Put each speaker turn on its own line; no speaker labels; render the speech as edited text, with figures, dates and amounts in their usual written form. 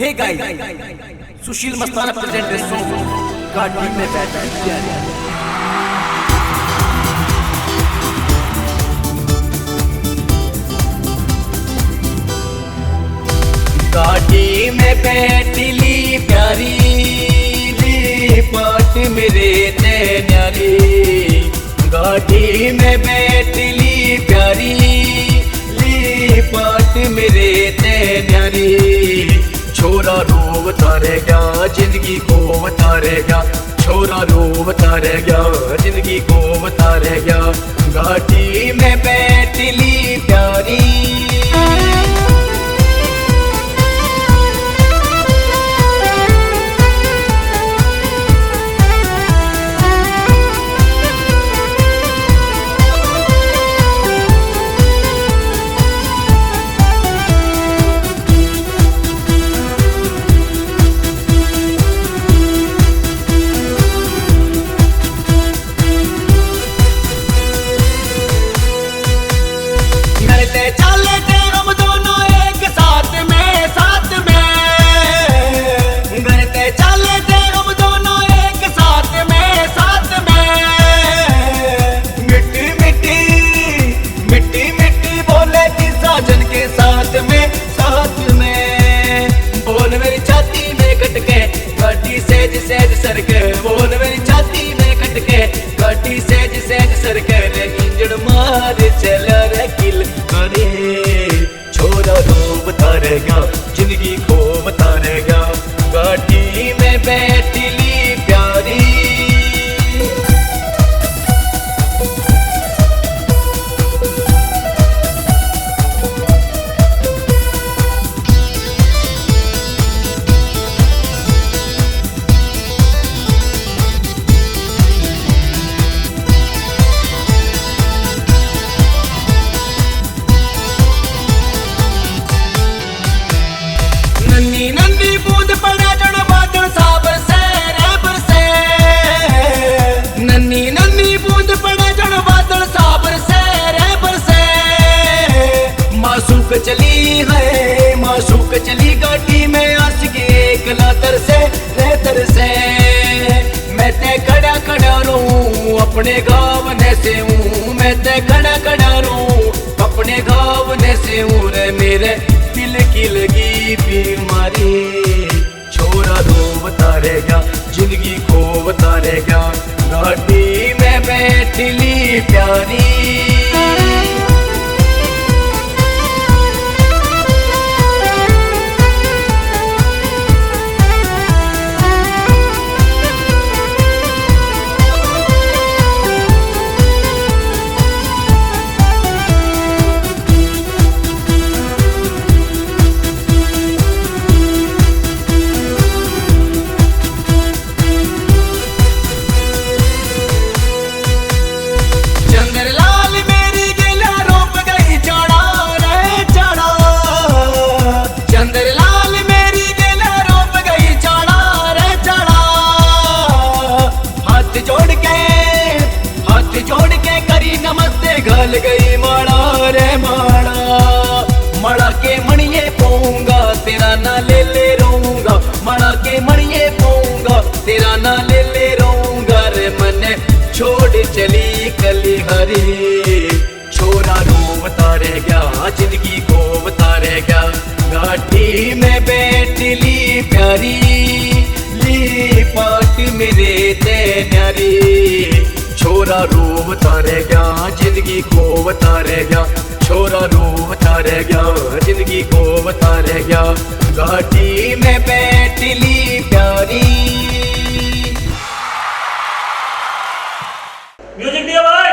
Hey guys, Sushil Mastana present this song गाड़ी में बैठ के गाड़ी में बैठली प्यारी ली पाट मेरे नैनारी। गाड़ी में बैठली प्यारी ली पाट मेरे नैनारी। छोरा रो तारेगा जिंदगी को तारेगा, छोरा रो तारेगा जिंदगी को तारेगा। गाड़ी में बैठली प्यारी सेज सरके बोल मेरी छाती में खटके। गाड़ी सेज सेज सरके रे इंजन मार चल रे किल करे। छोरा रो तारेगा जिंदगी को तारेगा। गाड़ी में बैठली प्यारी चली है मासूक चली गाड़ी में आशिकी एक लातर से रेतर से। मैं ते खड़ा खड़ा रहूं अपने गावने से हूँ, मैं ते खड़ा खड़ा रहूं अपने गावने से हूँ रे मेरे दिल की लगी बीमारी। छोरा रो तारेगा जिंदगी को तारेगा। गाड़ी में बैठली प्यारी घल गई माड़ा रे माड़ा। मड़ा के मणिये पाऊंगा तेरा ना ले ले रहूंगा। मड़ा के मणिये पाऊंगा तेरा ना ले ले रहूंगा रे मने छोड़ चली कली हरी। छोरा रो तारेगा जिंदगी को तारेगा। गाड़ी में बैठली प्यारी ली पाट मेरे नैनारी। छोरा रो तारेगा जिंदगी को तारेगा। छोरा रो तारेगा जिंदगी को तारेगा। गाड़ी में बैठली प्यारी।
म्यूजिक दिया भाई।